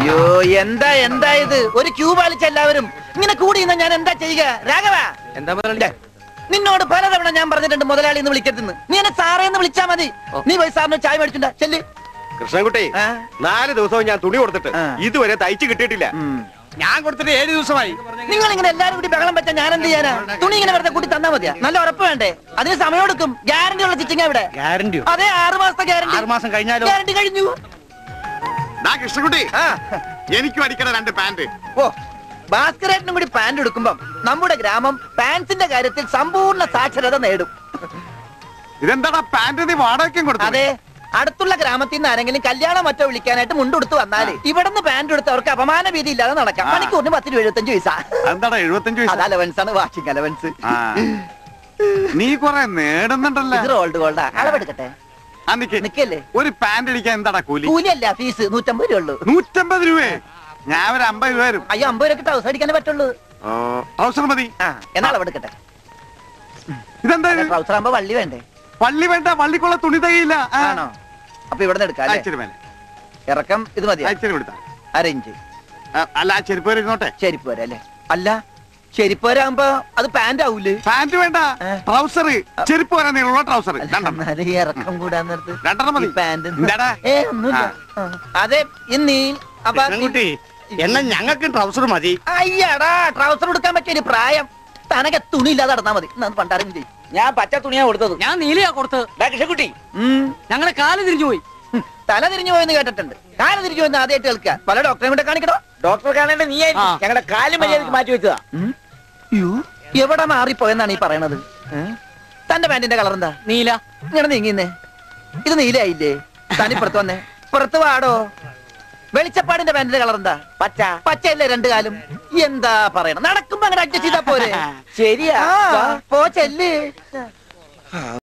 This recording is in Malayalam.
അയ്യോ എന്താ എന്താ ഇത് ഒരു ക്യൂ പാലിച്ച എല്ലാവരും ഇങ്ങനെ കൂടി ഞാൻ എന്താ ചെയ്യുക രാഘവ എന്താ മുതലാളി നിന്നോട് പലതവണ ഞാൻ പറഞ്ഞിട്ടുണ്ട് മുതലാളി എന്ന് വിളിക്കരുതെന്ന് നീ എന്നെ സാറേ എന്ന് വിളിച്ചാ മതി നീ പോയി സാറിന് ചായ മേടിച്ചിട്ടുണ്ടാ ചെല്ല് കൃഷ്ണൻകുട്ടി 4 ദിവസവും ഞാൻ തുണി കൊടുത്തിട്ട് ഇതുവരെ തയ്ച്ചു കിട്ടിയിട്ടില്ല ഞാൻ കൊടുത്തിട്ട് 7 ദിവസമായി നിങ്ങൾ ഇങ്ങനെ എല്ലാരും കൂടി ബഹളം വെച്ചാൽ ഞാൻ എന്ത് ചെയ്യാനാ തുണി ഇങ്ങനെ വെറുതെ കൂട്ടി തന്നാ മതിയാ നല്ല ഉറപ്പ് വേണ്ടേ അതിന് സമയം എടുക്കും ഗ്യാരണ്ടി ഉള്ള സ്റ്റിച്ചിങ് ഇവിടെ ഗ്യാരണ്ടിയോ അതെ 6 മാസത്തെ ഗ്യാരണ്ടി 6 മാസം കഴിഞ്ഞാലോ ഗ്യാരണ്ടി കഴിഞ്ഞു കൃഷ്ണൻകുട്ടി എനിക്കും അടിക്കണ 2 പാന്റ് ഓ ഭാസ്കരേട്ടനും കൂടി പാന്റ് എടുക്കുമ്പം നമ്മുടെ ഗ്രാമം പാൻസിന്റെ കാര്യത്തിൽ സമ്പൂർണ്ണ സാക്ഷരത നേടും ഇതെന്താടാ പാന്റ് നീ വാടകയ്ക്കും കൊടുത്തു അതെ അടുത്തുള്ള ഗ്രാമത്തിൽ നിന്ന് ആരെങ്കിലും കല്യാണം മറ്റോ വിളിക്കാനായിട്ട് മുണ്ടെടുത്ത് വന്നാല് ഇവിടുന്ന് പാന്റ് എടുത്ത് അവർക്ക് അപമാന ഭീതി ഇല്ലാതെ നടക്കാം മണിക്കൂറിന് 10-75 പൈസ എന്താടാ 75 പൈസ അലവൻസ് ആണ് വാഷിംഗ് അലവൻസ് നീ കൊറേ നേടുന്നുണ്ടല്ലോ ഇത് റോൾഡ് ഗോൾഡാ അളവെടുക്കട്ടെ നിക്കല്ലേ ഒരു പാന്റ് അടിക്കാൻ എന്താടാ കൂലി കൂലിയല്ല ഫീസ് 150 രൂപ ഉള്ളൂ 150 രൂപയെ ഞാൻ ഒരു 50 രൂപ വരും അയ്യോ 50 രൂപ ട്രൗസർ അടിക്കാനേ പറ്റുള്ളൂ ട്രൗസർ മതി എന്നാ അളവെടുക്കട്ടെ ഇതെന്താ ട്രൗസർ ആകുമ്പോ വള്ളി വേണ്ടേ പള്ളി വേണ്ട പള്ളിക്കുള്ള തുണി തകയില്ല ആണോ അപ്പൊ ഇവിടെ എടുക്കാം ഇറക്കം ഇത് മതി അരയിഞ്ച് അല്ല ചെരുപ്പ് വരെ ഇരുന്നോട്ടെ ചെരുപ്പ് വരെ അല്ലേ അല്ല ചെരുപ്പ് വരാകുമ്പോ അത് പാന്റ് ആവൂലേ പാന്റ് വേണ്ട ട്രൗസർ ചെരുപ്പ് വരാൻ നീളമുള്ള ട്രൗസർ ഇറക്കം കൂടാൻ നേരത്ത് 2 മതി പാന്റ് എന്താടാ ഒന്നുമില്ല അതെ ഇന്നീ എന്നാ ഞങ്ങൾക്ക് ട്രൗസർ മതി അയ്യാടാ ട്രൗസർ എടുക്കാൻ പറ്റിയ പ്രായം തനക്ക് തുണി ഇല്ലാതെ നടന്നാ മതി പണ്ടാരും ചെയ്യും ഞാൻ പച്ച തുണിയാ കൊടുത്തത് ഞാൻ നീലയാ കൊടുത്തത് കൃഷ്ണൻകുട്ടി ഞങ്ങളെ കാല് തിരിഞ്ഞു പോയി തല തിരിഞ്ഞു പോയെന്ന് കേട്ടിട്ടുണ്ട് കാല് തിരിഞ്ഞു പോയെന്ന് ആദ്യമായിട്ട് കേൾക്കുക പല ഡോക്ടറെ കൂടെ കാണിക്കണോ ഡോക്ടറെ കാണേണ്ട നീ ഞങ്ങളുടെ കാലും മര്യാദക്ക് മാറ്റി വെച്ചതാ എവിടെ മാറിപ്പോയെന്നാണ് ഈ പറയണത് തന്റെ പാന്റിന്റെ കളർ എന്താ നീല ഇങ്ങനെ നീങ്ങിന്നേ ഇത് നീലയായില്ലേ തനിപ്പുറത്ത് വന്നേ പുറത്ത് വാടോ വെളിച്ചപ്പാടിന്റെ പാന്റിന്റെ കളർ എന്താ പച്ച പച്ചയല്ലേ 2 കാലും എന്താ പറയണം നടക്കുമ്പോ അങ്ങനെ അഡ്ജസ്റ്റ് ചെയ്താ പോരെ ശരിയാ പോ ചെല്ല്